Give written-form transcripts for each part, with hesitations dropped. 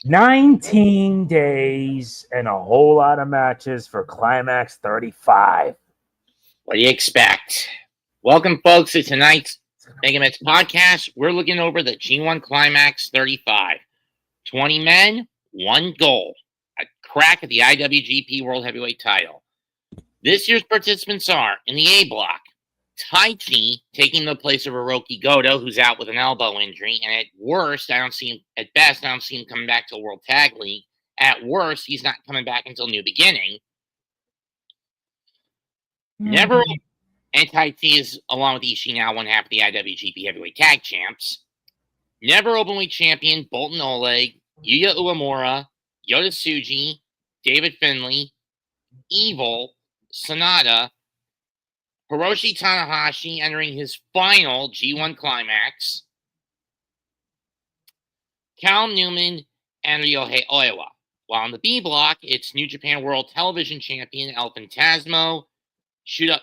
19 days and a whole lot of matches for Climax 35. What do you expect? Welcome, folks, to tonight's MegaMets Podcast. We're looking over the G1 Climax 35. 20 men, 1 goal. A crack at the IWGP World Heavyweight title. This year's participants are, in the A block, TAICHI taking the place of Hiroki Goto, who's out with an elbow injury, and at best, I don't see him coming back to the World Tag League. At worst, he's not coming back until New Beginning. Never, and TAICHI is, along with Ishii, now one half of the IWGP Heavyweight Tag Champs. Never Openweight Champion Boltin Oleg, Yuya Uemura, Yota Tsuji, David Finlay, Evil, SANADA, Hiroshi Tanahashi entering his final G1 Climax, Callum Newman, and Ryohei Oiwa. While on the B block, it's New Japan World Television Champion El Phantasmo, Shota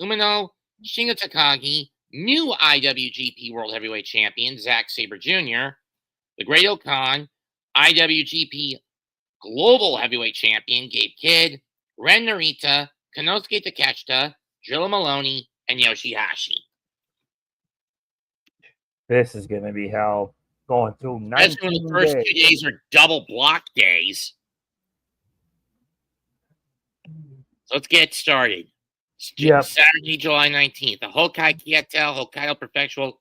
Umino, Shingo Takagi, new IWGP World Heavyweight Champion Zack Sabre Jr., the Great Okan, IWGP Global Heavyweight Champion Gabe Kidd, Ren Narita, Konosuke Takeshita, Drilla Maloney, and Yoshihashi. This is going to be hell. Going through 19 days. The first 2 days are double block days. So let's get started. Yep. Saturday, July 19th, the Hokkaido Kietel Hokkaido Prefectural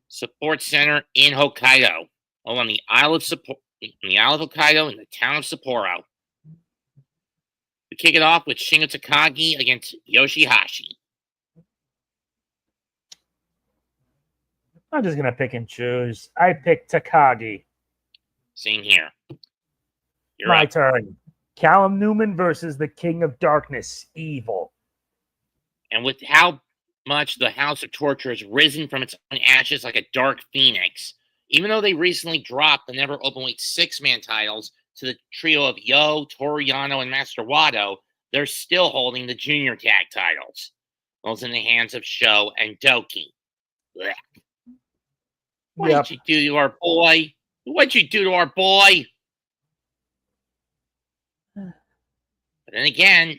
Support Center in Hokkaido, on the Isle of Hokkaido in the town of Sapporo. We kick it off with Shingo Takagi against Yoshihashi. I'm just going to pick and choose. I pick Takagi. Same here. My turn. Callum Newman versus the King of Darkness, Evil. And with how much the House of Torture has risen from its own ashes like a dark phoenix, even though they recently dropped the never openweight 6-man titles to the trio of Yo, Toru Yano, and Master Wato, they're still holding the junior tag titles. Those in the hands of Sho and Doki. Blech. What did you do to our boy? What'd you do to our boy? But then again,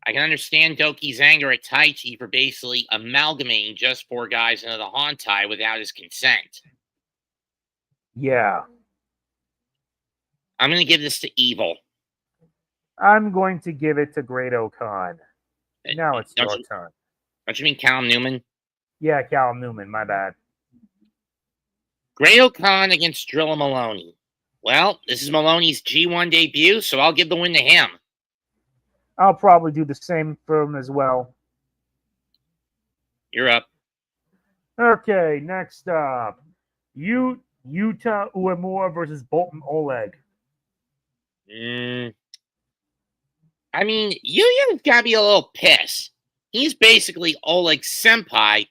I can understand Doki's anger at TAICHI for basically amalgamating just 4 guys into the Hontai without his consent. Yeah. I'm going to give this to Evil. I'm going to give it to Great Okan. Now it's your turn. Don't you mean Callum Newman? Yeah, Callum Newman. My bad. Great Okan against Drilla Maloney. Well, this is Maloney's G1 debut, so I'll give the win to him. I'll probably do the same for him as well. You're up. Okay, next up. Yota Uemura versus Boltin Oleg. I mean, Yuya's got to be a little pissed. He's basically Oleg's senpai,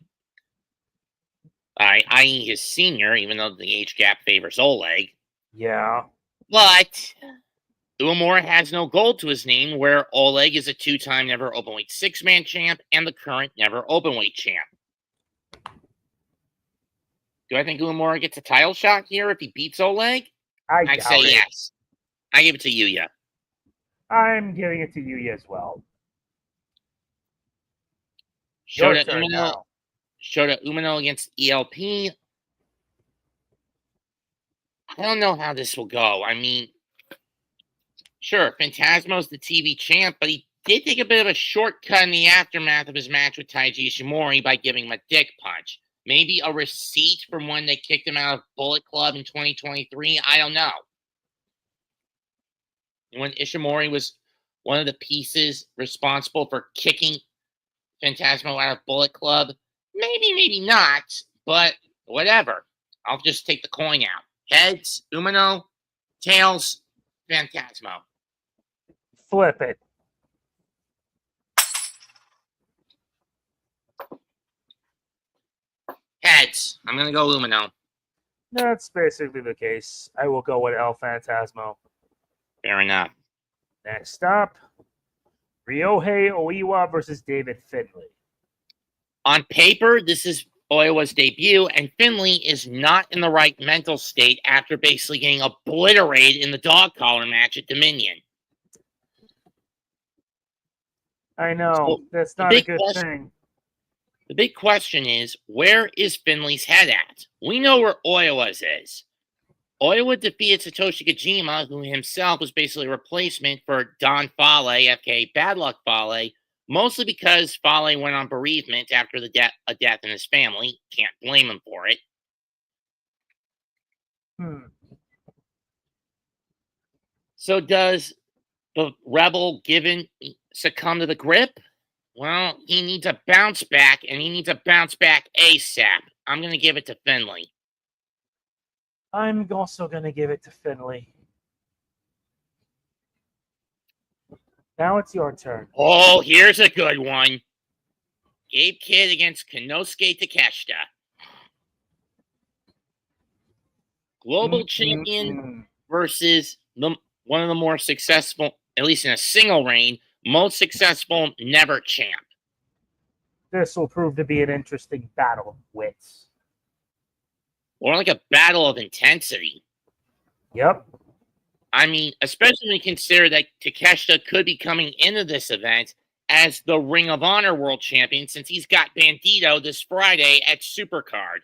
i.e. his senior, even though the age gap favors Oleg. Yeah. But Uemura has no gold to his name, where Oleg is a 2-time never openweight 6-man champ and the current never openweight champ. Do I think Uemura gets a title shot here if he beats Oleg? I'd say yes. I give it to Yuya. I'm giving it to Yuya as well. Shota Umino against ELP. I don't know how this will go. I mean, sure, Phantasmo's the TV champ, but he did take a bit of a shortcut in the aftermath of his match with Taiji Ishimori by giving him a dick punch. Maybe a receipt from when they kicked him out of Bullet Club in 2023. I don't know. When Ishimori was one of the pieces responsible for kicking Phantasmo out of Bullet Club, maybe not, but whatever. I'll just take the coin out. Heads, Umino. Tails, Phantasmo. Flip it. Heads. I'm going to go Umino. That's basically the case. I will go with El Phantasmo. Fair enough. Next up, Ryohei Oiwa versus David Finlay. On paper, this is Oiwa's debut, and Finlay is not in the right mental state after basically getting obliterated in the dog collar match at Dominion. I know. So That's not a good thing. The big question is, where is Finlay's head at? We know where Oiwa's is. Oiwa defeated Satoshi Kojima, who himself was basically a replacement for Don Fale, aka Bad Luck Fale, mostly because Fale went on bereavement after a death in his family. Can't blame him for it. So does the Rebel succumb to the grip? Well, he needs a bounce back, and he needs a bounce back ASAP. I'm going to give it to Finlay. I'm also going to give it to Finlay. Now it's your turn. Oh, here's a good one. Gabe Kidd against Konosuke Takeshita. Global champion versus one of the more successful, at least in a single reign, most successful never champ. This will prove to be an interesting battle of wits. More like a battle of intensity. Yep. I mean, especially when you consider that Takeshita could be coming into this event as the Ring of Honor World Champion, since he's got Bandito this Friday at Supercard.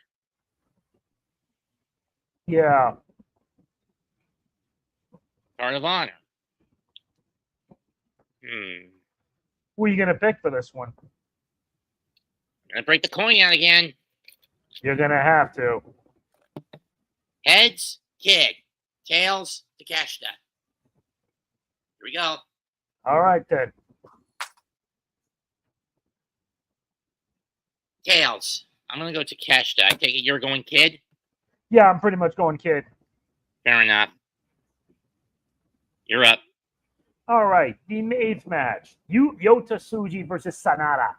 Yeah. Card of Honor. Who are you going to pick for this one? I'm going to break the coin out again. You're going to have to. Heads, Kidd. Tails, Takeshita. Here we go. All right, then. Tails. I'm going to go Takeshita. I take it you're going Kidd? Yeah, I'm pretty much going Kidd. Fair enough. You're up. All right, the 8th match. Yota Tsuji versus SANADA.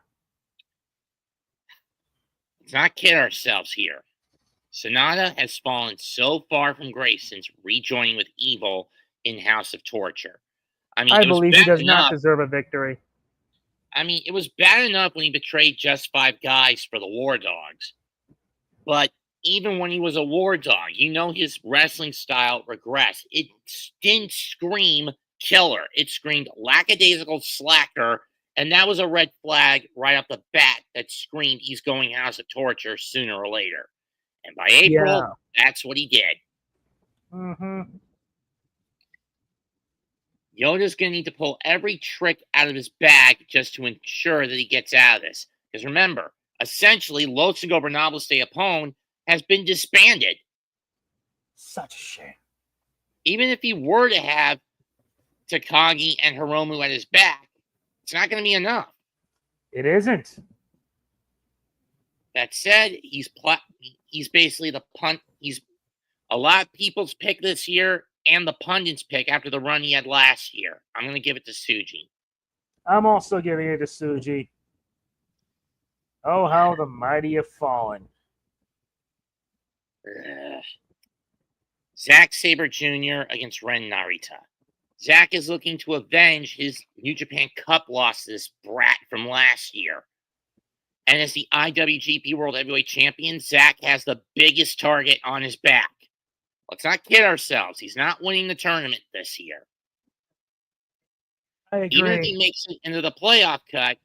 Let's not kid ourselves here. SANADA has fallen so far from grace since rejoining with Evil in House of Torture. I mean, I believe he does not deserve a victory. I mean, it was bad enough when he betrayed Just Five Guys for the War Dogs. But even when he was a War Dog, his wrestling style regressed. It didn't scream killer. It screamed lackadaisical slacker, and that was a red flag right off the bat that screamed he's going House of Torture sooner or later. And by April, that's what he did. Yoda's going to need to pull every trick out of his bag just to ensure that he gets out of this. Because remember, essentially, Los Ingobernables de Japón has been disbanded. Such a shame. Even if he were to have Takagi and Hiromu at his back, it's not going to be enough. It isn't. That said, he's basically the punt. He's a lot of people's pick this year and the pundits' pick after the run he had last year. I'm going to give it to Tsuji. I'm also giving it to Tsuji. Oh, how the mighty have fallen. Zack Sabre Jr. against Ren Narita. Zack is looking to avenge his New Japan Cup loss to this brat from last year. And as the IWGP World Heavyweight Champion, Zack has the biggest target on his back. Let's not kid ourselves. He's not winning the tournament this year. I agree. Even if he makes it into the playoff cut,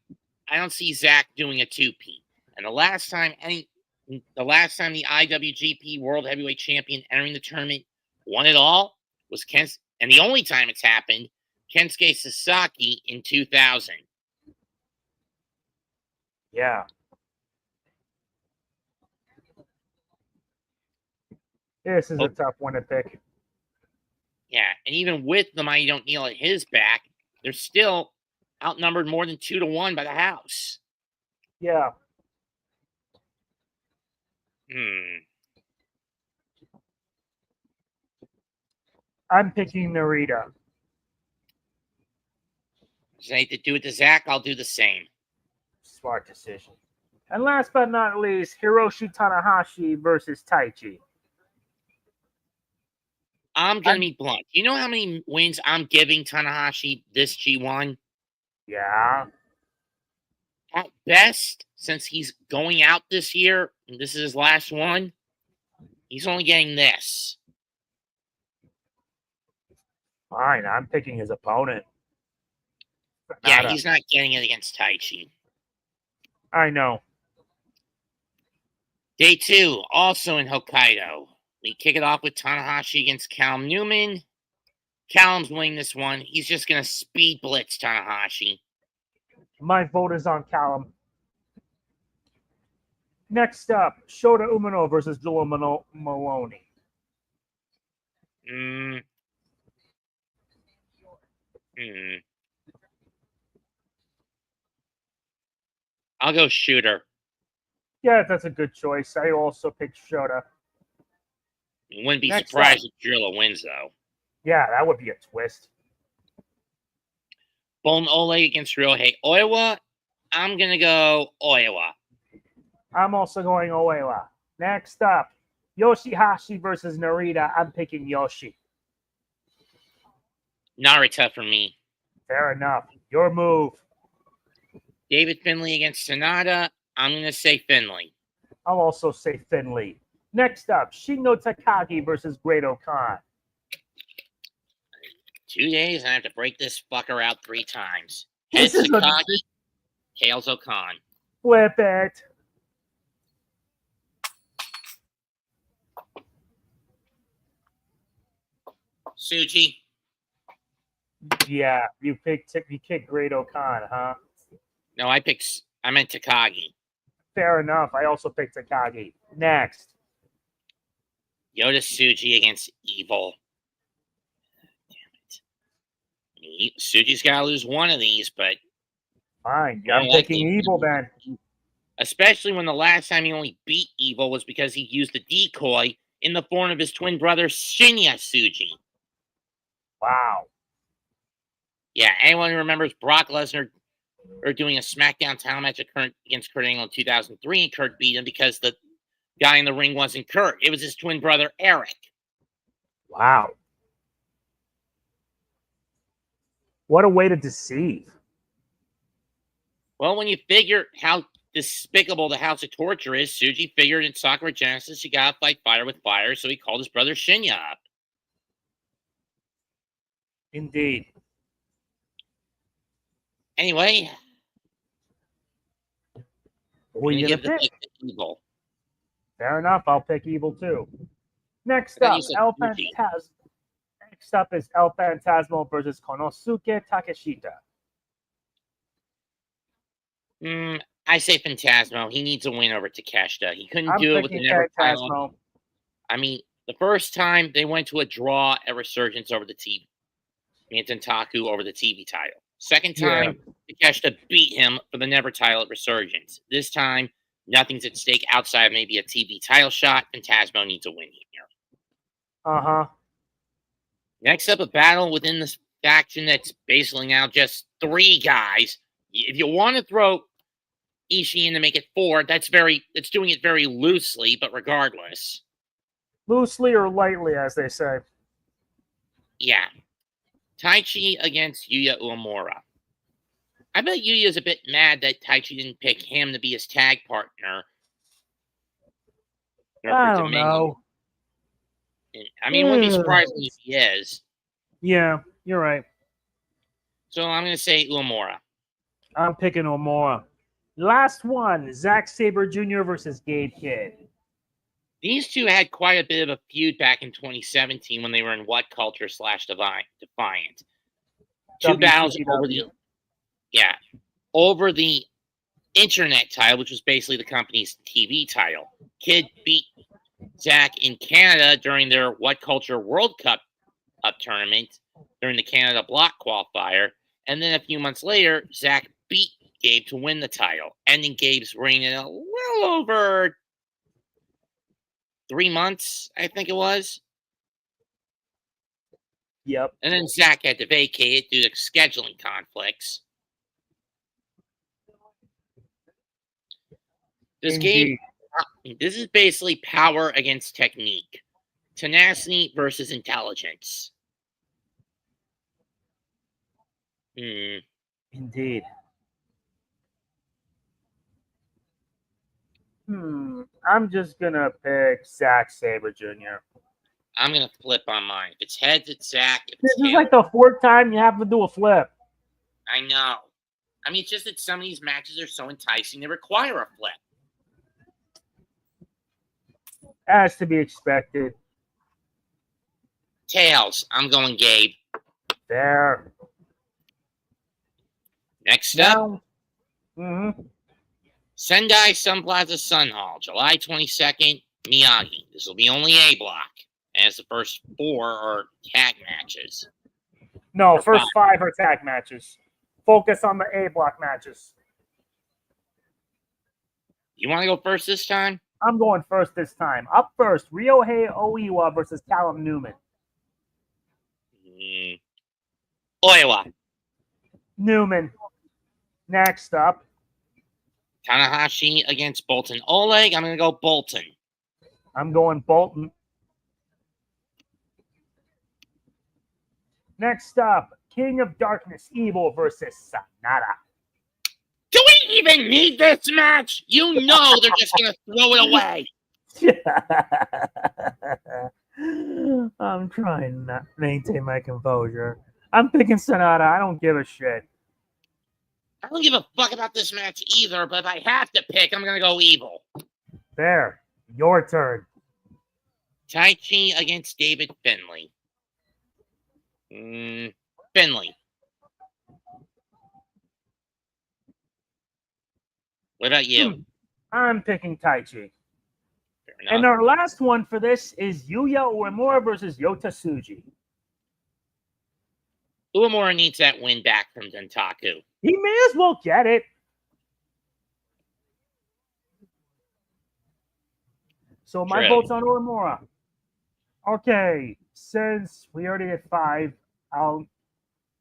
I don't see Zack doing a two-peat. And the last time the IWGP World Heavyweight Champion entering the tournament won it all was and the only time it's happened, Kensuke Sasaki in 2000. Yeah. This is a tough one to pick. Yeah, and even with the Mighty Don't Kneel at his back, they're still outnumbered more than 2-1 by the house. Yeah. I'm picking Narita. If I hate to do it to Zack, I'll do the same. Smart decision. And last but not least, Hiroshi Tanahashi versus TAICHI. I'm going to be blunt. You know how many wins I'm giving Tanahashi this G1? Yeah. At best, since he's going out this year, and this is his last one, he's only getting this. Fine, I'm picking his opponent. Yeah, SANADA. he's not getting it against TAICHI. I know. Day 2, also in Hokkaido. We kick it off with Tanahashi against Callum Newman. Callum's winning this one. He's just going to speed blitz Tanahashi. My vote is on Callum. Next up, Shota Umino versus Joel Maloney. I'll go Shooter. Yeah, that's a good choice. I also picked Shota. Wouldn't be Next surprised up. if Drilla wins, though. Yeah, that would be a twist. Boltin Oleg against Ryohei Oiwa. I'm going to go Oiwa. I'm also going Oiwa. Next up, Yoshihashi versus Narita. I'm picking Yoshi. Narita for me. Fair enough. Your move. David Finlay against SANADA. I'm going to say Finlay. I'll also say Finlay. Next up, Shingo Takagi versus Great Okan. 2 days, and I have to break this fucker out 3 times. This Heads is Takagi, tails Okan. Flip it. Tsuji. Yeah, you kicked Great Okan, huh? No, I meant Takagi. Fair enough. I also picked Takagi. Next. Yota Tsuji against Evil. Damn it. Tsuji's got to lose one of these, but... Fine. I'm picking Evil then. Especially when the last time he only beat Evil was because he used the decoy in the form of his twin brother, Shinya Tsuji. Wow. Yeah, anyone who remembers Brock Lesnar doing a SmackDown title match against Kurt Angle in 2003, and Kurt beat him because the guy in the ring wasn't Kurt. It was his twin brother, Eric. Wow. What a way to deceive. Well, when you figure how despicable the House of Torture is, Tsuji figured in Sakura Genesis you gotta fight fire with fire, so he called his brother Shinya up. Indeed. Anyway, Who are you give gonna the pick? pick to Evil. Fair enough. I'll pick Evil too. Next I thought up, you said El Tsuji. Phantasmo. Next up is El Phantasmo versus Konosuke Takeshita. I say Phantasmo. He needs a win over Takeshita. He couldn't I'm do it with the picking Never title. Phantasmo. I mean, the first time they went to a draw at Resurgence over the TV. Anton Taku over the TV title. Second time, Takeshita beat him for the Never title at Resurgence. This time, nothing's at stake outside of maybe a TV title shot. Phantasmo needs a win here. Uh-huh. Next up, a battle within this faction that's basically now just 3 guys. If you want to throw Ishii in to make it 4, that's doing it very loosely, but regardless. Loosely or lightly, as they say. Yeah. TAICHI against Yuya Uemura. I bet Yuya's a bit mad that TAICHI didn't pick him to be his tag partner. I don't know. I mean, it wouldn't be surprising if he is. Yeah, you're right. So I'm going to say Uemura. I'm picking Uemura. Last one, Zack Sabre Jr. versus Gabe Kidd. These two had quite a bit of a feud back in 2017 when they were in What Culture / Defiant. 2 battles over the internet title, which was basically the company's TV title. Kidd beat Zack in Canada during their What Culture World Cup tournament during the Canada block qualifier. And then a few months later, Zack beat Gabe to win the title, ending Gabe's reign in a little over 3 months, I think it was. Yep. And then Zack had to vacate it due to scheduling conflicts. This is basically power against technique. Tenacity versus intelligence. Indeed. I'm just gonna pick Zack Sabre Jr. I'm going to flip on mine. If it's heads, it's Zach. If This it's is tails, like the fourth time you have to do a flip. I know. I mean, it's just that some of these matches are so enticing, they require a flip. As to be expected. Tails, I'm going Gabe. There. Next up, Now, Sendai Sun Plaza Sun Hall, July 22nd, Miyagi. This will be only A block, as the first 4 are tag matches. no, Or first 5 are tag matches. Focus on the A block matches. You want to go first this time? I'm going first this time. Up first, Ryohei Oiwa versus Callum Newman. Oiwa. Newman. Next up, Tanahashi against Boltin Oleg. I'm going to go Boltin. I'm going Boltin. Next up, King of Darkness Evil versus SANADA. Do we even need this match? You know they're just going to throw it away. I'm trying to not maintain my composure. I'm picking SANADA. I don't give a shit. I don't give a fuck about this match either, but if I have to pick, I'm going to go Evil. There. Your turn. TAICHI against David Finlay. Finlay. What about you? I'm picking TAICHI. Fair enough. And our last one for this is Yuya Uemura versus Yota Tsuji. Uemura needs that win back from Dentaku. He may as well get it. So my True. vote's on Uemura. Okay, since we already did 5,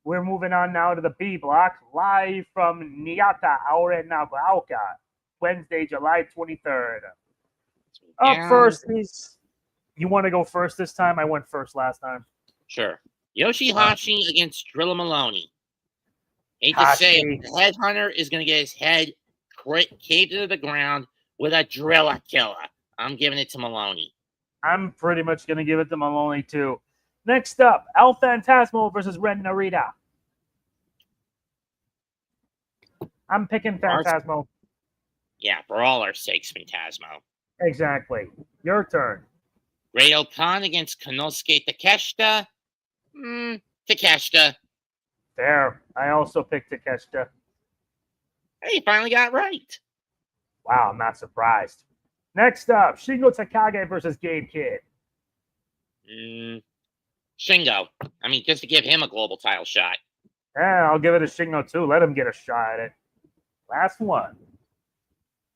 we're moving on now to the B block, live from Niigata, Aure Nagaoka, Wednesday, July 23rd. Up first is, you want to go first this time? I went first last time. Sure. Yoshihashi against Drilla Maloney. Hate to say it, the headhunter is going to get his head caved into the ground with a Drilla killer. I'm giving it to Maloney. I'm pretty much going to give it to Maloney, too. Next up, El Phantasmo versus Ren Narita. I'm picking Phantasmo. Yeah, for all our sakes, Phantasmo. Exactly. Your turn. Great Okan against Konosuke Takeshita. Takeshita. There. I also picked Takeshita. Hey, you finally got it right. Wow, I'm not surprised. Next up, Shingo Takagi versus Gabe Kidd. Shingo. I mean, just to give him a global title shot. Yeah, I'll give it to Shingo, too. Let him get a shot at it. Last one.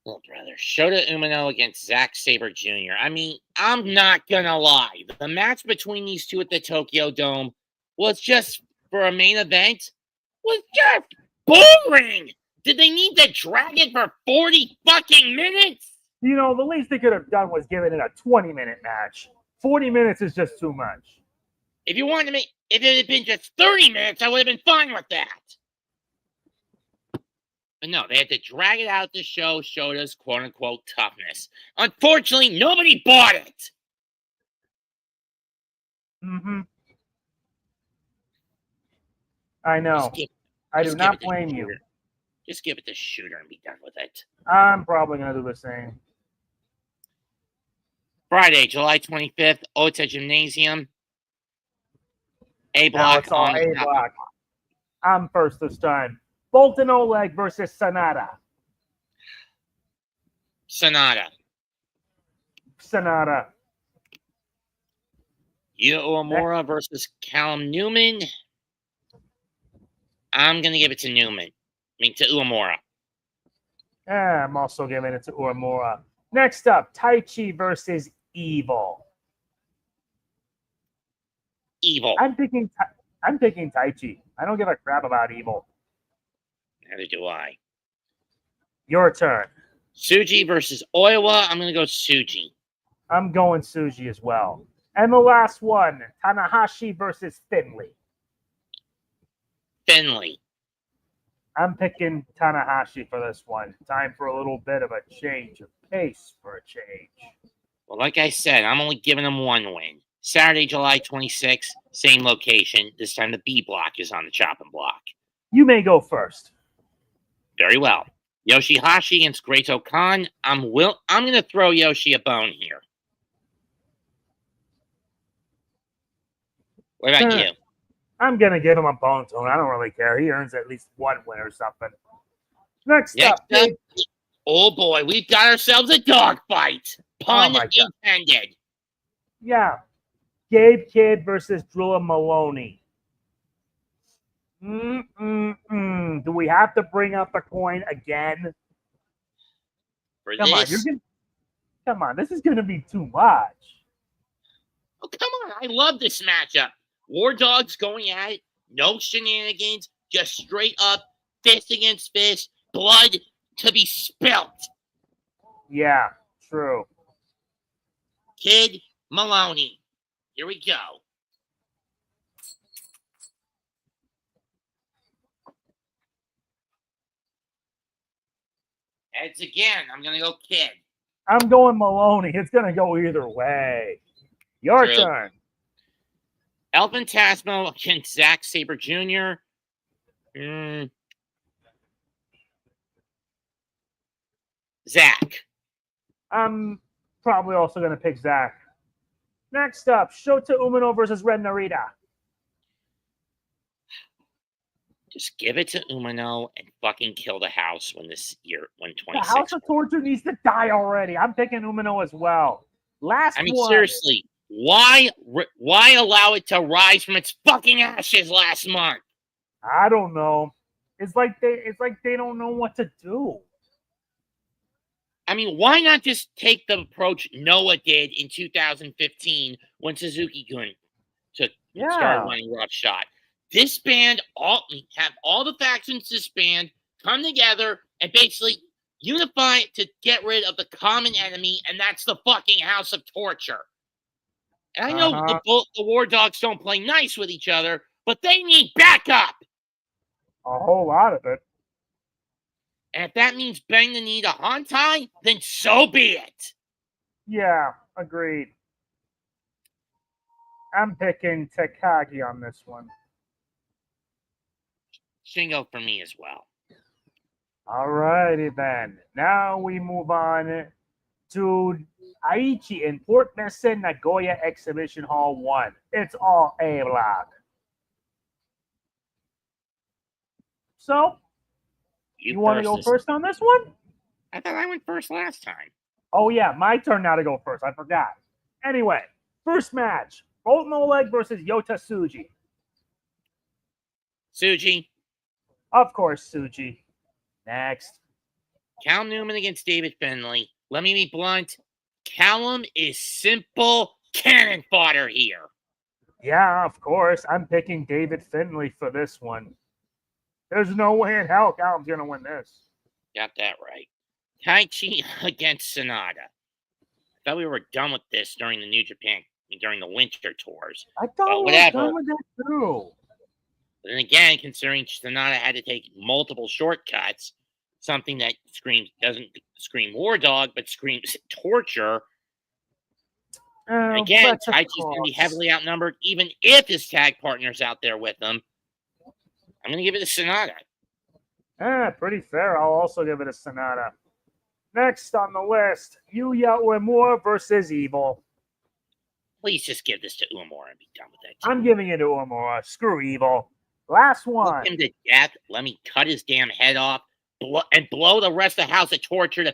Oh, brother. Shota Umino against Zack Sabre Jr. I mean, I'm not going to lie. The match between these two at the Tokyo Dome was just, for a main event, was just boring. Did they need to drag it for 40 fucking minutes? You know, the least they could have done was given it a 20-minute match. 40 minutes is just too much. If it had been just 30 minutes, I would have been fine with that. But no, they had to drag it out to show Shota's quote-unquote toughness. Unfortunately, nobody bought it. I know. I do not blame you. Just give it to Shooter and be done with it. I'm probably going to do the same. Friday, July 25th, Ota Gymnasium. A block. It's all A block. I'm first this time. Boltin Oleg versus SANADA. SANADA. SANADA. Yuya Uemura versus Callum Newman. I'm going to give it to Newman. To Uemura. Yeah, I'm also giving it to Uemura. Next up, TAICHI versus Evil. Evil. I'm picking TAICHI. I don't give a crap about Evil. Neither do I. Your turn. Tsuji versus Oiwa. I'm going to go Tsuji. I'm going Tsuji as well. And the last one, Tanahashi versus Finlay. Finlay. I'm picking Tanahashi for this one. Time for a little bit of a change of pace for a change. Well, like I said, I'm only giving them one win. Saturday, July 26th, same location. This time the B block is on the chopping block. You may go first. Very well. Yoshihashi against Great Khan. I'm going to throw Yoshi a bone here. What about you? I'm going to give him a bone to him. I don't really care. He earns at least one win or something. Next up. Oh boy, we've got ourselves a dogfight. Pun intended. Yeah. Gabe Kidd versus Drew Maloney. Do we have to bring up the coin again? Come on, this is going to be too much. Oh, come on. I love this matchup. War Dogs going at it. No shenanigans. Just straight up, fist against fist. Blood to be spilt. Yeah, true. Kidd Maloney. Here we go. Heads again. I'm going to go Kidd. I'm going Maloney. It's going to go either way. Your turn. El Phantasmo against Zack Sabre Jr. Zack. I'm probably also going to pick Zack. Next up, Shota Umino versus Ren Narita. Just give it to Umino and fucking kill the house when 26. The House of Torture needs to die already. I'm picking Umino as well. Seriously, why allow it to rise from its fucking ashes last month? I don't know. It's like they don't know what to do. I mean, why not just take the approach Noah did in 2015 when Suzuki-gun started running roughshod? Disband have all the factions disband, come together, and basically unify to get rid of the common enemy, and that's the fucking House of Torture. And I know the War Dogs don't play nice with each other, but they need backup. A whole lot of it. And if that means bending the knee to Hantai, then so be it. Yeah, agreed. I'm picking Takagi on this one. Shingo for me as well. All righty then. Now we move on to Aichi in Port Mason, Nagoya Exhibition Hall 1. It's all A block. So, you want to go first on this one? I thought I went first last time. Oh, yeah, my turn now to go first. I forgot. Anyway, first match. Boltin Oleg versus Yota Tsuji. Tsuji. Of course, Tsuji. Next. Callum Newman against David Finlay. Let me be blunt. Callum is simple cannon fodder here. Yeah, of course. I'm picking David Finlay for this one. There's no way in hell Callum's going to win this. Got that right. TAICHI against SANADA. I thought we were done with this during the New Japan, during the winter tours. I thought we were done with that too. But then again, considering SANADA had to take multiple shortcuts, something that doesn't scream War Dog, but screams torture. Again, TAICHI's going to be heavily outnumbered, even if his tag partner's out there with him. I'm going to give it to SANADA. Pretty fair. I'll also give it to SANADA. Next on the list, Yuya Uemura versus Evil. Please just give this to Uemura and be done with that. I'm giving it to Uemura. Screw Evil. Last one. Put him to death. Let me cut his damn head off and blow the rest of the House of Torture to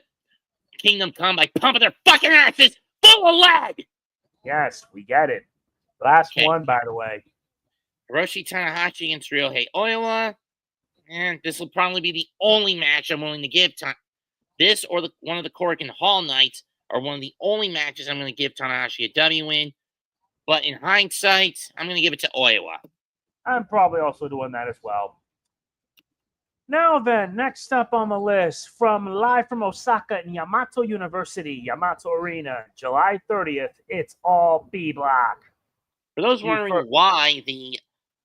Kingdom Come by pumping their fucking asses full of lead. Yes, we get it. Last one, by the way. Hiroshi Tanahashi against Ryohei Oiwa. And this will probably be the only match I'm willing to give. This or one of the Korakuen Hall nights are one of the only matches I'm going to give Tanahashi a W win. But in hindsight, I'm going to give it to Oiwa. I'm probably also doing that as well. Now then, next up on the list, live from Osaka in Yamato University, Yamato Arena, July 30th, it's all B block. For those wondering why the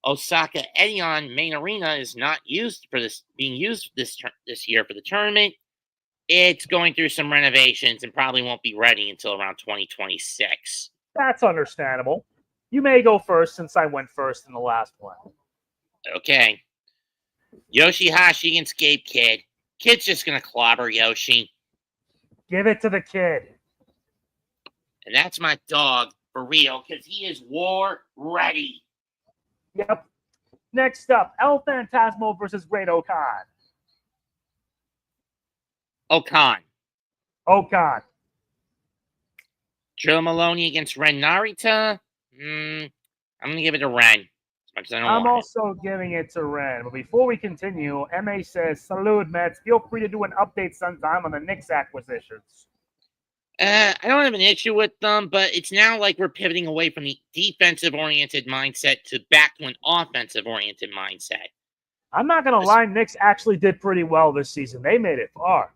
Osaka Edion main arena is not used for this, being used this year for the tournament, It's going through some renovations and probably won't be ready until around 2026. That's understandable. You may go first since I went first in the last one. Okay. Yoshihashi against Gabe Kidd. Kid's just going to clobber Yoshi. Give it to the kid. And that's my dog for real because he is war ready. Yep. Next up, El Phantasmo versus Great Okan. Okan. Joe Maloney against Ren Narita. I'm going to give it to Ren. I'm also giving it to Ren. But before we continue, MA says, Salud, Mets. Feel free to do an update sometime on the Knicks acquisitions. I don't have an issue with them, but it's now like we're pivoting away from the defensive-oriented mindset to back to an offensive-oriented mindset. I'm not going to lie. Knicks actually did pretty well this season. They made it far.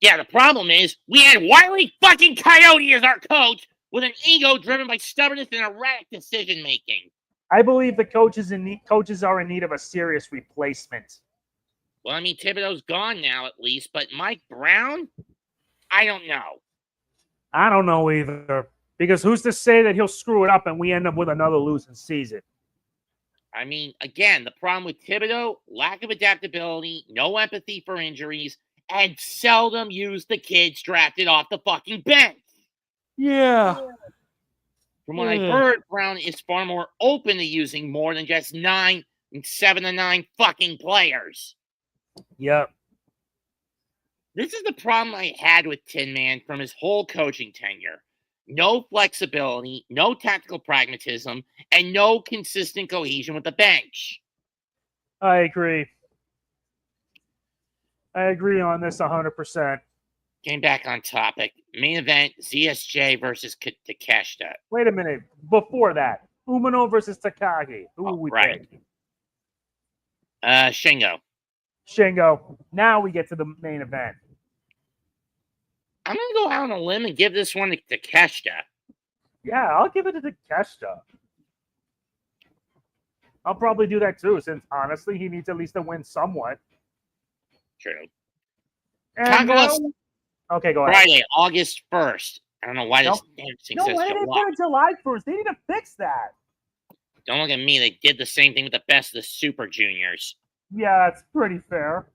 Yeah, the problem is we had Wiley fucking Coyote as our coach with an ego driven by stubbornness and erratic decision-making. I believe the coaches are in need of a serious replacement. Well, I mean, Thibodeau's gone now at least, but Mike Brown? I don't know. I don't know either. Because who's to say that he'll screw it up and we end up with another losing season? I mean, again, the problem with Thibodeau, lack of adaptability, no empathy for injuries, and seldom use the kids drafted off the fucking bench. Yeah. From what I've heard, Brown is far more open to using more than just 9 and 7 to 9 fucking players. Yep. This is the problem I had with Tin Man from his whole coaching tenure. No flexibility, no tactical pragmatism, and no consistent cohesion with the bench. I agree. I agree on this 100%. Getting back on topic. Main event, ZSJ versus Takeshita. Wait a minute. Before that, Umino versus Takagi. Who we pick? Shingo. Now we get to the main event. I'm going to go out on a limb and give this one to Takeshita. Yeah, I'll give it to Takeshita. I'll probably do that too, since honestly, he needs at least to win somewhat. True. Okay, go ahead. Friday, August 1st. I don't know why this damn thing says why did they put it July 1st? They need to fix that. Don't look at me. They did the same thing with the best of the Super Juniors. Yeah, it's pretty fair.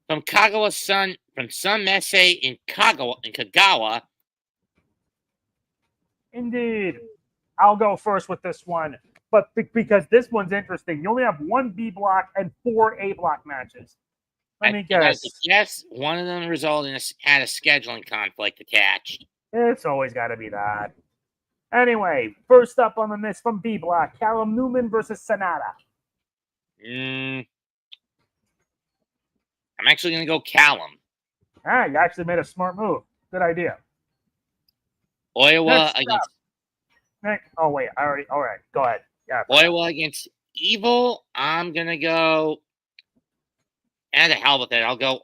From Sun Messe in Kagawa. Indeed. I'll go first with this one. But because this one's interesting, you only have 1 B block and 4 A block matches. Let me guess. Yes, one of them resulted in had a scheduling conflict attached. It's always got to be that. Anyway, first up on the list from B block, Callum Newman versus SANADA. I'm actually going to go Callum. You actually made a smart move. Good idea. Oiwa against... Oh, wait. All right. Go ahead. Yeah. Oiwa against Evil. I'm going to go... And the hell with it. I'll go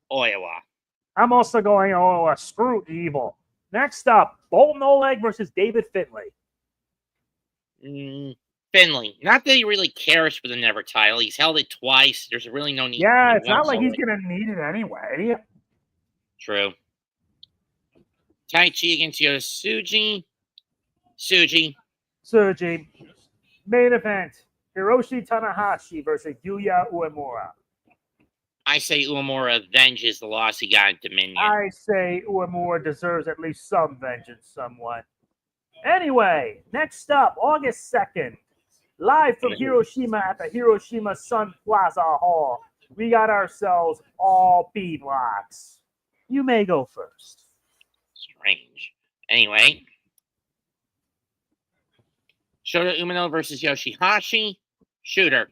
Oiwa. I'm also going Oiwa. Screw Evil. Next up, Boltin Oleg versus David Finlay. Finlay. Not that he really cares for the Never title. He's held it twice. There's really no need. Yeah, it's not like he's going to need it anyway. True. TAICHI against Yota Tsuji. Tsuji. Main event, Hiroshi Tanahashi versus Yuya Uemura. I say Uemura avenges the loss he got at Dominion. I say Uemura deserves at least some vengeance somewhat. Anyway, next up, August 2nd, live from Hiroshima at the Hiroshima Sun Plaza Hall, we got ourselves all B blocks. You may go first. Strange. Anyway. Shota Umino versus Yoshihashi. Shooter.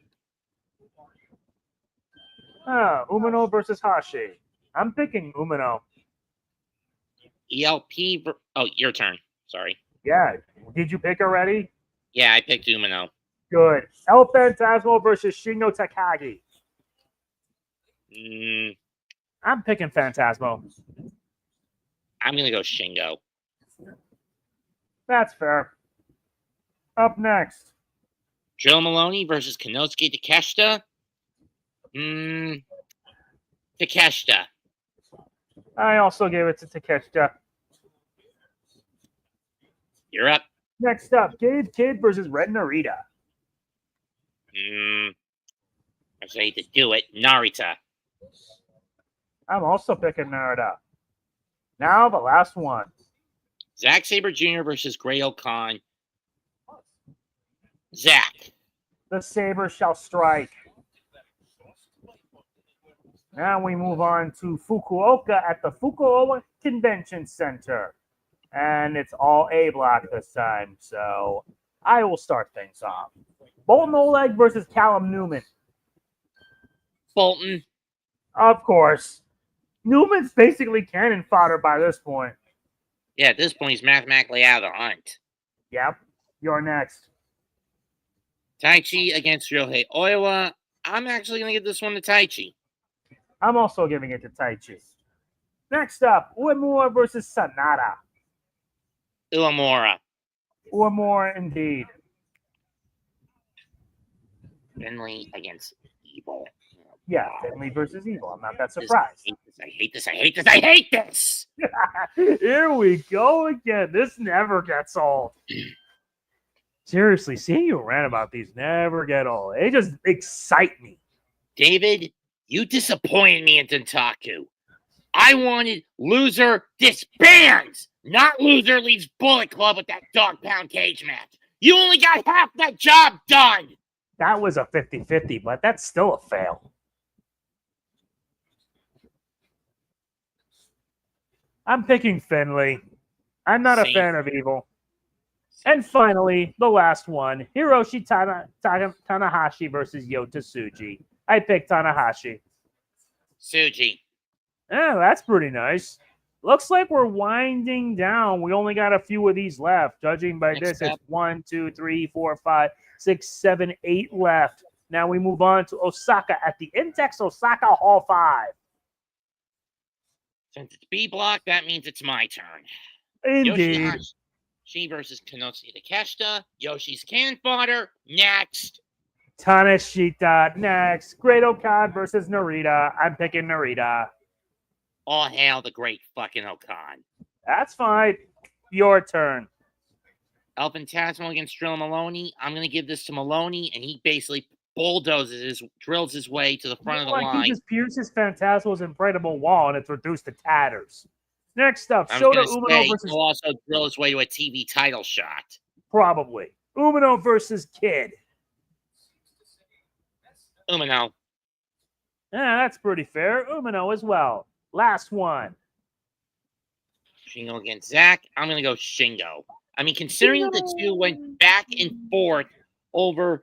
Umino versus Hashi. I'm picking Umino. ELP. Your turn. Sorry. Yeah. Did you pick already? Yeah, I picked Umino. Good. El Phantasmo versus Shingo Takagi. I'm picking Phantasmo. I'm going to go Shingo. That's fair. Up next. Joe Maloney versus Konosuke Takeshita. Takeshita. I also gave it to Takeshita. You're up. Next up, Gabe Kidd versus Red Narita. I say to do it, Narita. I'm also picking Narita. Now the last one. Zack Sabre Jr. versus Great-O-Khan. Zack. The Saber shall strike. Now we move on to Fukuoka at the Fukuoka Convention Center. And it's all A block this time, so I will start things off. Boltin Oleg versus Callum Newman. Boltin. Of course. Newman's basically cannon fodder by this point. Yeah, at this point, he's mathematically out of the hunt. Yep. You're next. TAICHI against Ryohei Oiwa. I'm actually going to give this one to TAICHI. I'm also giving it to TAICHI. Next up, Uemura versus SANADA. Uemura. Uemura indeed. Finlay against Evil. Yeah, Finlay versus Evil. I'm not that surprised. I hate this. Here we go again. This never gets old. Seriously, seeing you rant about these never get old. They just excite me. David, you disappointed me in Tentaku. I wanted loser disbands, not loser leaves Bullet Club with that dog pound cage match. You only got half that job done. That was a 50-50, but that's still a fail. I'm picking Finlay. I'm not a fan of Evil. And finally, the last one, Hiroshi Tanahashi versus Yota Tsuji. I picked Tanahashi. Tsuji. Yeah, that's pretty nice. Looks like we're winding down. We only got a few of these left. Judging by this, it's 1, 2, 3, 4, 5, 6, 7, 8 left. Now we move on to Osaka at the Intex Osaka Hall 5. Since it's B block, that means it's my turn. Indeed. Yoshihashi versus Kenosuke Takeshita. Yoshi's cannon fodder. Next. Tanashita next. Great-O-Khan versus Narita. I'm picking Narita. All hail the great fucking Okan. That's fine. Your turn. El Phantasmo against Drill Maloney. I'm going to give this to Maloney, and he basically drills his way to the front of the line. He just pierces Phantasmo's incredible wall, and it's reduced to tatters. Next up, Shota Umino versus... He'll also drill his way to a TV title shot. Probably. Umino versus Kid. Umino. Yeah, that's pretty fair. Umino as well. Last one. Shingo against Zack. I'm going to go Shingo. I mean, considering the two went back and forth for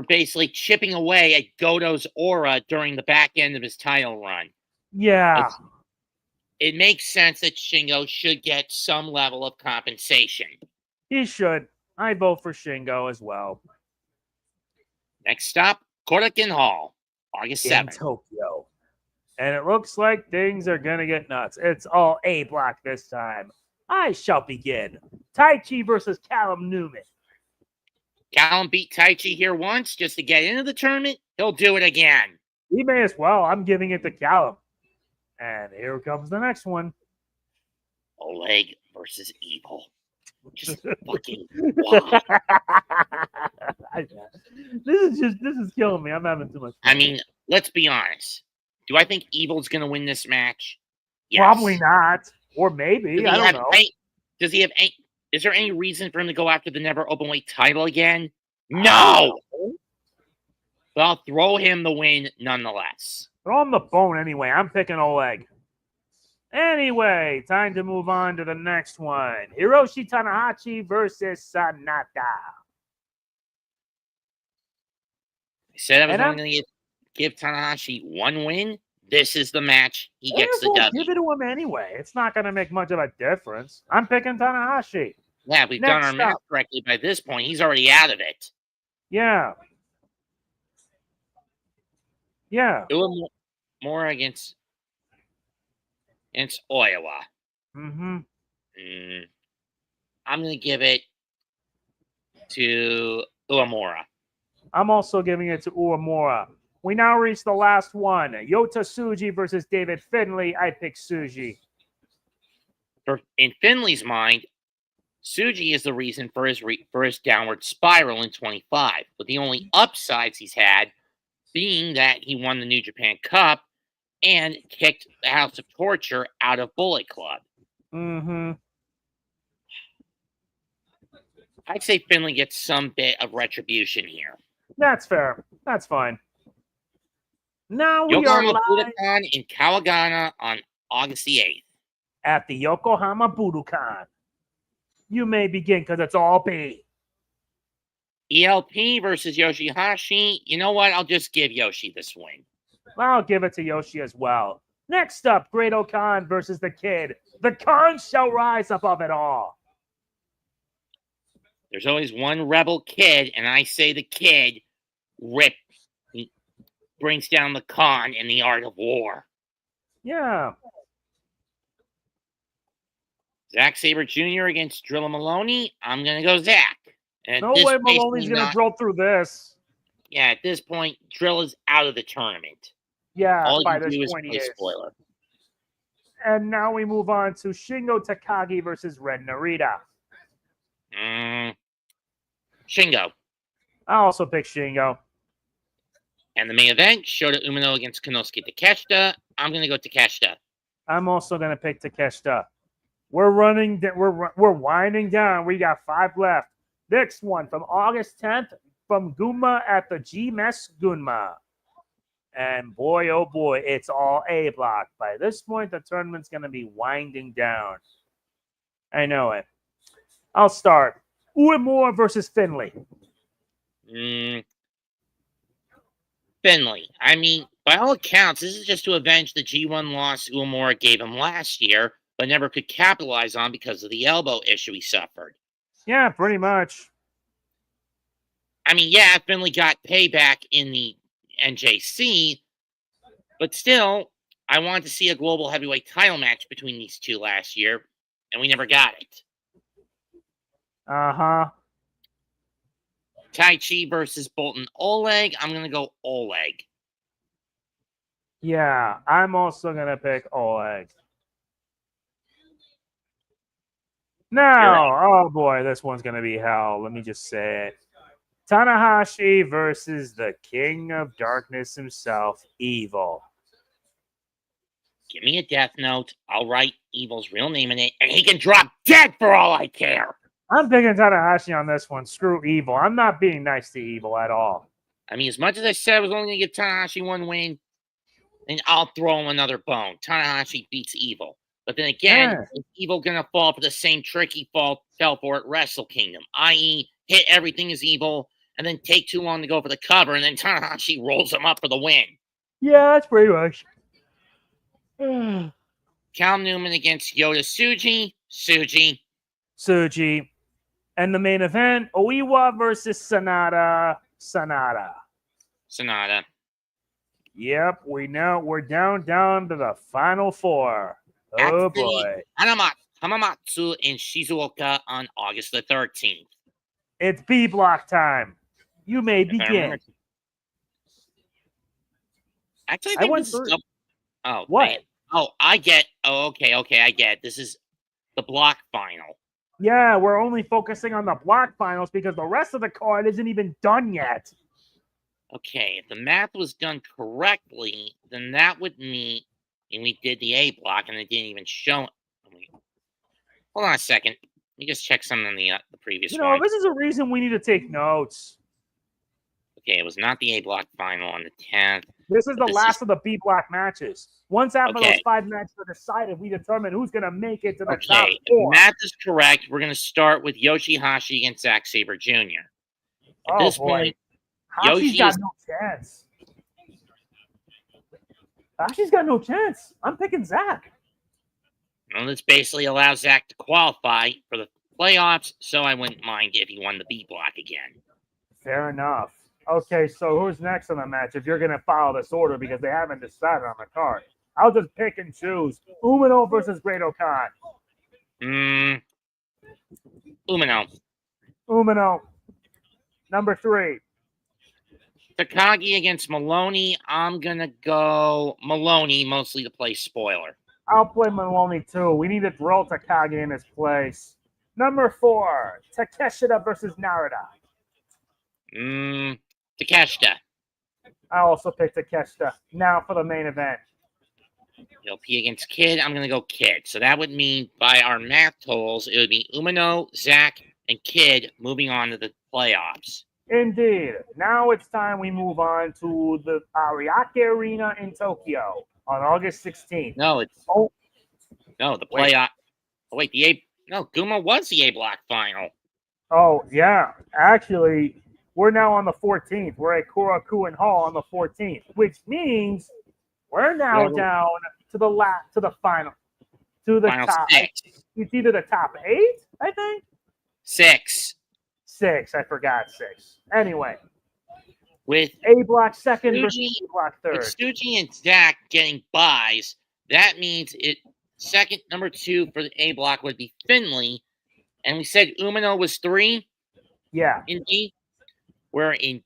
basically chipping away at Goto's aura during the back end of his title run. Yeah. It makes sense that Shingo should get some level of compensation. He should. I vote for Shingo as well. Next stop, Korakuen Hall, August 7th. In Tokyo. And it looks like things are going to get nuts. It's all A block this time. I shall begin. TAICHI versus Callum Newman. Callum beat TAICHI here once just to get into the tournament. He'll do it again. He may as well. I'm giving it to Callum. And here comes the next one. Oleg versus Evil. Just fucking wow. This is killing me. I'm having too much fun. I mean, let's be honest. Do I think Evil's going to win this match? Yes. Probably not. Or maybe. I don't know. Does he have any... Is there any reason for him to go after the never openweight title again? No! But I'll throw him the win nonetheless. Throw him the bone anyway. I'm picking Oleg. Anyway, time to move on to the next one. Hiroshi Tanahashi versus SANADA. I said I was only going to give Tanahashi one win. This is the match. He gets the W. Give it to him anyway. It's not going to make much of a difference. I'm picking Tanahashi. Yeah, we've done our math correctly by this point. He's already out of it. Yeah. Yeah. More against Oiwa. Mm-hmm. I'm going to give it to Uemura. I'm also giving it to Uemura. We now reach the last one. Yota Tsuji versus David Finlay. I pick Tsuji. In Finlay's mind, Tsuji is the reason for his downward spiral in 25. But the only upsides he's had being that he won the New Japan Cup and kicked the House of Torture out of Bullet Club. Mm-hmm. I'd say Finlay gets some bit of retribution here. That's fair. That's fine. Now we Yokohama are live Budokan in Kawagana on August the 8th. at the Yokohama Budokan. You may begin because it's all B. ELP versus Yoshihashi. You know what? I'll just give Yoshi this win. I'll give it to Yoshi as well. Next up, Great Khan versus the Kid. The Khan shall rise above it all. There's always one rebel kid, and I say the Kid brings down the Khan in the art of war. Yeah. Zack Sabre Jr. against Drilla Maloney. I'm going to go Zack. No way Maloney's going to drill through this. Yeah, at this point, Drilla's out of the tournament. Yeah, all by you this do is point play he is. spoiler. And now we move on to Shingo Takagi versus Ren Narita. Shingo. I also pick Shingo. And the main event, Shota Umino against Konosuke Takeshita. I'm going to go Takeshita. I'm also going to pick Takeshita. We're winding down. We got 5 left. Next one from August 10th from Gunma at the G-Mess Gunma. And boy, oh boy, it's all A block. By this point, the tournament's going to be winding down. I know it. I'll start. Uemura versus Finlay. Finlay. I mean, by all accounts, this is just to avenge the G1 loss Uemura gave him last year, but never could capitalize on because of the elbow issue he suffered. Yeah, pretty much. I mean, yeah, Finlay got payback in the NJC, but still, I wanted to see a global heavyweight title match between these two last year, and we never got it. Uh-huh. TAICHI versus Boltin Oleg. I'm going to go Oleg. Yeah, I'm also going to pick Oleg. Now, oh boy, this one's going to be hell. Let me just say it. Tanahashi versus the King of Darkness himself, Evil. Give me a death note. I'll write Evil's real name in it, and he can drop dead for all I care. I'm picking Tanahashi on this one. Screw Evil. I'm not being nice to Evil at all. I mean, as much as I said I was only going to give Tanahashi one win, and I'll throw him another bone. Tanahashi beats Evil. But then again, is Evil going to fall for the same trick he fell for at Wrestle Kingdom, i.e. hit everything as Evil, and then take too long to go for the cover, and then Tanahashi rolls him up for the win. Yeah, that's pretty much. Callum Newman against Yota Tsuji. Tsuji. And the main event, Oiwa versus SANADA. SANADA. Yep, we know we're down to the final 4. Oh boy. Hamamatsu in Shizuoka on August the 13th. It's B block time. You may begin. Actually, I went through. Oh, what? Man. Oh, I get. Oh, okay, I get. This is the block final. Yeah, we're only focusing on the block finals because the rest of the card isn't even done yet. Okay, if the math was done correctly, then that would mean we did the A block and it didn't even show. Hold on a second. Let me just check something on the previous one. This is a reason we need to take notes. Okay, it was not the A block final on the 10th. This is the last of the B block matches. Once after those 5 matches are decided, we determine who's going to make it to the top 4. If the math is correct, we're going to start with Yoshihashi against Zack Sabre Jr. At this point, Hashi's got no chance. Hashi's got no chance. I'm picking Zack. Well, this basically allows Zack to qualify for the playoffs, so I wouldn't mind if he won the B block again. Fair enough. Okay, so who's next on the match if you're going to follow this order because they haven't decided on the card? I'll just pick and choose. Umino versus Great Khan. Umino. Number 3. Takagi against Maloney. I'm going to go Maloney, mostly to play spoiler. I'll play Maloney too. We need to drill Takagi in his place. Number 4, Takeshita versus Narada. Takeshita. I also picked Takeshita. Now for the main event. LP against Kid. I'm going to go Kid. So that would mean by our math totals, it would be Umino, Zach, and Kid moving on to the playoffs. Indeed. Now it's time we move on to the Ariake Arena in Tokyo on August 16th. No, it's the playoff. Guma was the A Block final. Oh, yeah. Actually, we're now on the 14th. We're at Korakuen Hall on the 14th, which means we're now down to the final top 6. It's either the top 8, I think. 6. I forgot 6. Anyway, with A Block second versus B Block third. With Tsuji and Zach getting buys, that means second, number 2 for the A Block would be Finlay, and we said Umino was 3. Yeah. In B, where in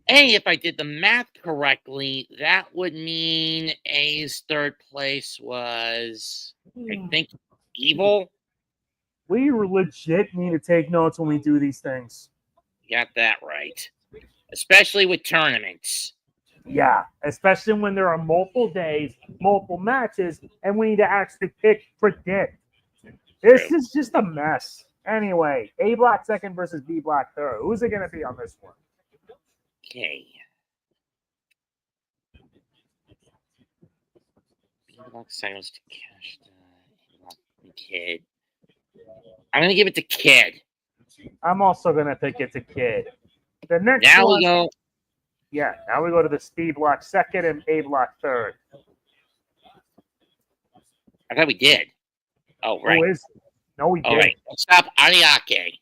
A, if I did the math correctly, that would mean A's third place was, I think, Evil. We legit need to take notes when we do these things. You got that right. Especially with tournaments. Yeah, especially when there are multiple days, multiple matches, and we need to actually predict. This is just a mess. Anyway, A Block second versus B Block third. Who's it going to be on this one? Okay. B Block second was Takeshita. A Block Kid. I'm going to give it to Kid. I'm also going to pick it to Kid. The next now one, we go. Yeah, now we go to the B Block second and A Block third. I thought we did. Oh, right. No, we did. All right. Let's stop Ariake.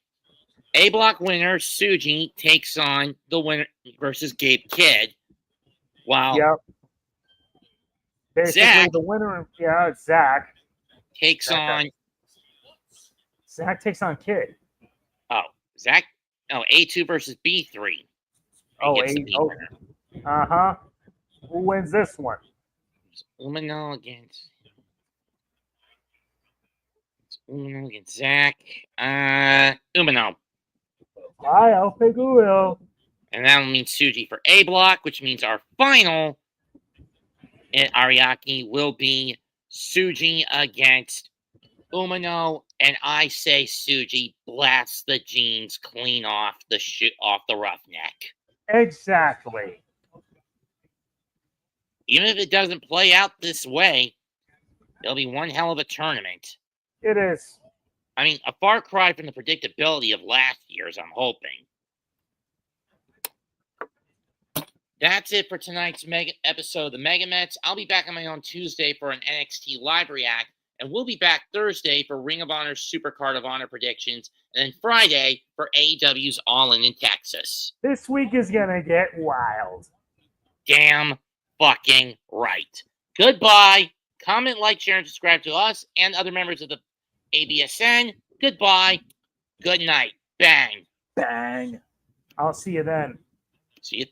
A Block winner, Tsuji, takes on the winner versus Gabe Kid. While basically Zach, the winner, it's Zach. Zach takes on Kid. Oh, Zach. Oh, A2 versus B3. Uh-huh. Who wins this one? Umino against Zach. Umino. I'll pick Uo. And that will mean Tsuji for A Block, which means our final at Ariake will be Tsuji against Umino, and I say Tsuji blasts the jeans clean off the roughneck. Exactly. Even if it doesn't play out this way, it'll be one hell of a tournament. It is. I mean, a far cry from the predictability of last year's, I'm hoping. That's it for tonight's episode of the MegaMets. I'll be back on my own Tuesday for an NXT Live React, and we'll be back Thursday for Ring of Honor's Supercard of Honor predictions, and then Friday for AEW's All In Texas. This week is going to get wild. Damn fucking right. Goodbye. Comment, like, share, and subscribe to us and other members of the ABSN. Goodbye. Good night. Bang. Bang. I'll see you then. See you